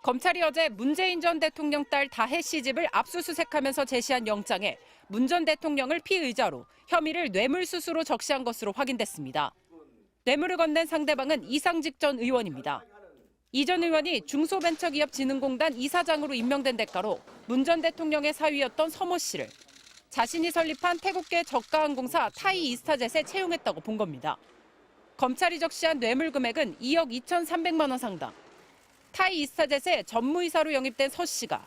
검찰이 어제 문재인 전 대통령 딸 다혜 씨 집을 압수수색하면서 제시한 영장에 문 전 대통령을 피의자로 혐의를 뇌물수수로 적시한 것으로 확인됐습니다. 뇌물을 건넨 상대방은 이상직 전 의원입니다. 이 전 의원이 중소벤처기업진흥공단 이사장으로 임명된 대가로 문 전 대통령의 사위였던 서모 씨를 자신이 설립한 태국계 저가항공사 타이 이스타젯에 채용했다고 본 겁니다. 검찰이 적시한 뇌물 금액은 2억 2,300만 원 상당. 타이 이스타젯에 전무이사로 영입된 서 씨가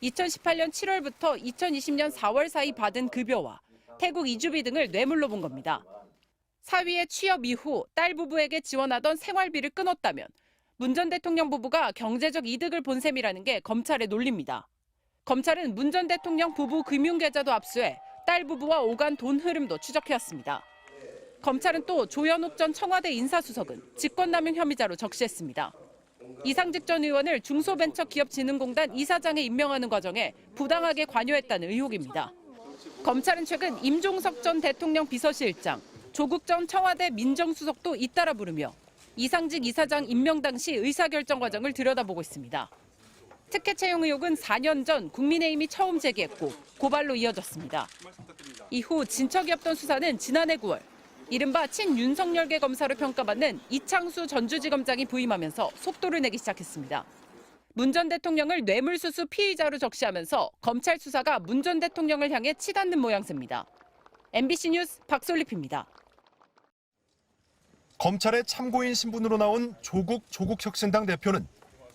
2018년 7월부터 2020년 4월 사이 받은 급여와 태국 이주비 등을 뇌물로 본 겁니다. 사위의 취업 이후 딸 부부에게 지원하던 생활비를 끊었다면 문 전 대통령 부부가 경제적 이득을 본 셈이라는 게 검찰의 논리입니다. 검찰은 문 전 대통령 부부 금융계좌도 압수해 딸 부부와 오간 돈 흐름도 추적해왔습니다. 검찰은 또 조현옥 전 청와대 인사수석은 직권남용 혐의자로 적시했습니다. 이상직 전 의원을 중소벤처기업진흥공단 이사장에 임명하는 과정에 부당하게 관여했다는 의혹입니다. 검찰은 최근 임종석 전 대통령 비서실장, 조국 전 청와대 민정수석도 잇따라 부르며 이상직 이사장 임명 당시 의사결정 과정을 들여다보고 있습니다. 특혜 채용 의혹은 4년 전 국민의힘이 처음 제기했고 고발로 이어졌습니다. 이후 진척이었던 수사는 지난해 9월 이른바 친윤석열계 검사로 평가받는 이창수 전주지검장이 부임하면서 속도를 내기 시작했습니다. 문 전 대통령을 뇌물수수 피의자로 적시하면서 검찰 수사가 문 전 대통령을 향해 치닫는 모양새입니다. MBC 뉴스 박솔립입니다. 검찰의 참고인 신분으로 나온 조국혁신당 대표는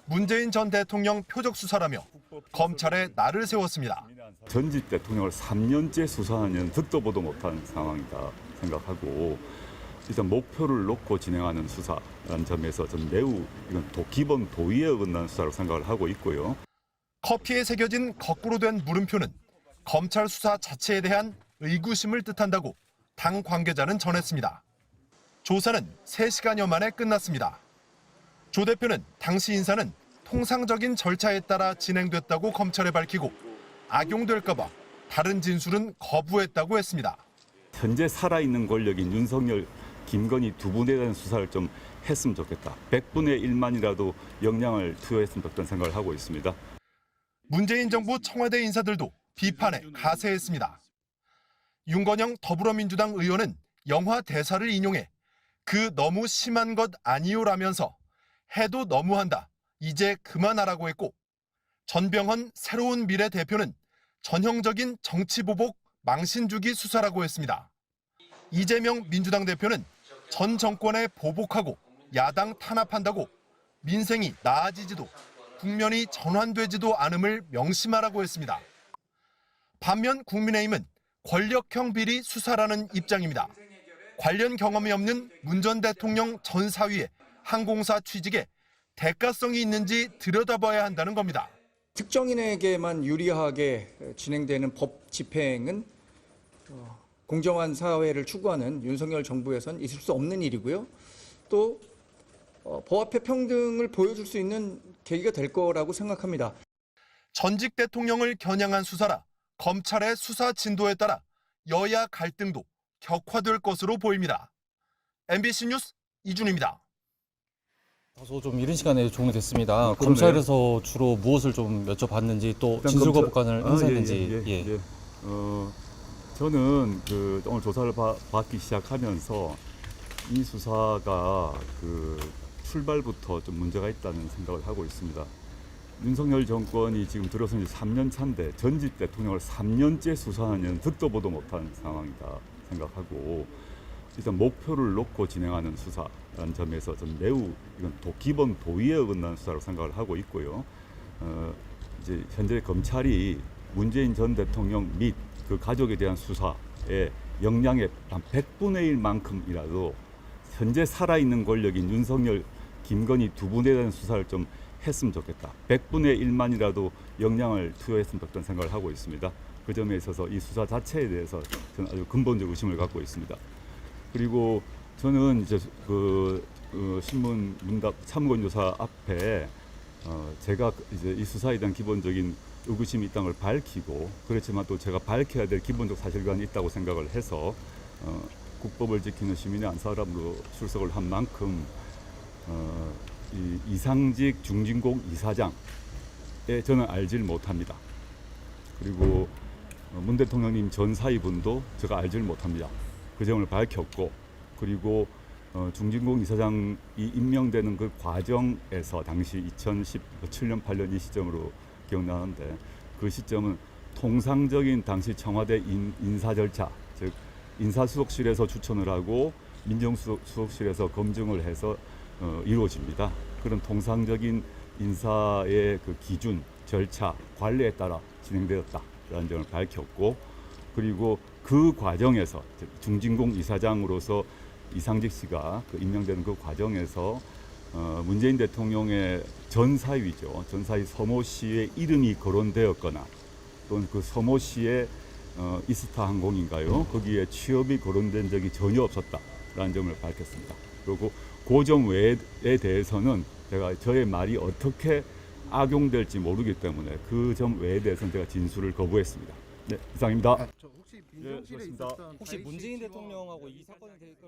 문재인 전 대통령 표적 수사라며 검찰에 날을 세웠습니다. 전직 대통령을 3년째 수사하는 듣도 보도 못한 상황이다 생각하고 일단 목표를 놓고 진행하는 수사라는 점에서 전 매우 이건 기본 도의에 어긋난 수사로 생각을 하고 있고요. 커피에 새겨진 거꾸로 된 물음표는 검찰 수사 자체에 대한 의구심을 뜻한다고 당 관계자는 전했습니다. 조사는 3시간여 만에 끝났습니다. 조 대표는 당시 인사는 통상적인 절차에 따라 진행됐다고 검찰에 밝히고 악용될까 봐 다른 진술은 거부했다고 했습니다. 현재 살아있는 권력인 윤석열, 김건희 두 분에 대한 수사를 좀 했으면 좋겠다. 100분의 1만이라도 역량을 투여했으면 좋겠다는 생각을 하고 있습니다. 문재인 정부 청와대 인사들도 비판에 가세했습니다. 윤건영 더불어민주당 의원은 영화 대사를 인용해 그 너무 심한 것 아니요라면서 해도 너무한다. 이제 그만하라고 했고 전병헌 새로운 미래 대표는 전형적인 정치보복 망신주기 수사라고 했습니다. 이재명 민주당 대표는 전 정권에 보복하고 야당 탄압한다고 민생이 나아지지도 국면이 전환되지도 않음을 명심하라고 했습니다. 반면 국민의힘은 권력형 비리 수사라는 입장입니다. 관련 경험이 없는 문 전 대통령 전 사위의 항공사 취직에 대가성이 있는지 들여다봐야 한다는 겁니다. 특정인에게만 유리하게 진행되는 법 집행은 공정한 사회를 추구하는 윤석열 정부에선 있을 수 없는 일이고요. 또 법 앞에 평등을 보여줄 수 있는 계기가 될 거라고 생각합니다. 전직 대통령을 겨냥한 수사라 검찰의 수사 진도에 따라 여야 갈등도 격화될 것으로 보입니다. MBC 뉴스 이준입니다. 다소 좀 이른 시간에 종료됐습니다. 그러네요. 검찰에서 주로 무엇을 좀 여쭤봤는지 또 진술 거부권을 행사했는지. 저는 오늘 조사를 받기 시작하면서 이 수사가 출발부터 좀 문제가 있다는 생각을 하고 있습니다. 윤석열 정권이 지금 들어선 이제 3년 차인데 전직 대통령을 3년째 수사하는 듣도 보도 못한 상황이다 생각하고 일단 목표를 놓고 진행하는 수사라는 점에서 좀 매우 이건 기본 도의에 어긋난 수사로 생각을 하고 있고요. 이제 현재 검찰이 문재인 전 대통령 및 그 가족에 대한 수사에 역량의 한 100분의 1만큼이라도 현재 살아있는 권력인 윤석열, 김건희 두 분에 대한 수사를 좀 했으면 좋겠다. 100분의 1만이라도 역량을 투여했으면 좋겠다는 생각을 하고 있습니다. 그 점에 있어서 이 수사 자체에 대해서 저는 아주 근본적 의심을 갖고 있습니다. 그리고 저는 이제 신문 문답 참고인조사 앞에 제가 이제 이 수사에 대한 기본적인 의구심이 있다는 걸 밝히고 그렇지만 또 제가 밝혀야 될 기본적 사실관이 있다고 생각을 해서 국법을 지키는 시민의 한 사람으로 출석을 한 만큼 이 이상직 중진공 이사장 저는 알질 못합니다. 그리고 문 대통령님 전 사위분도 제가 알질 못합니다. 그 점을 밝혔고, 그리고 중진공 이사장이 임명되는 그 과정에서 당시 2017년 8년 이 시점으로 기억나는데, 그 시점은 통상적인 당시 청와대 인사 절차, 즉 인사수석실에서 추천을 하고 민정수석실에서 검증을 해서 이루어집니다. 그런 통상적인 인사의 그 기준, 절차, 관례에 따라 진행되었다라는 점을 밝혔고, 그리고 그 과정에서 중진공 이사장으로서 이상직 씨가 임명되는 그 과정에서 문재인 대통령의 전 사위죠. 전 사위 서모 씨의 이름이 거론되었거나 또는 그 서모 씨의 이스타 항공인가요? 거기에 취업이 거론된 적이 전혀 없었다라는 점을 밝혔습니다. 그리고 그 점 외에 대해서는 제가 저의 말이 어떻게 악용될지 모르기 때문에 그 점 외에 대해서는 제가 진술을 거부했습니다. 네, 이상입니다. 혹시 민정실에 네, 그렇습니다. 있었던 혹시 다혜 씨 문재인 직원- 대통령하고 이 사건에 대해서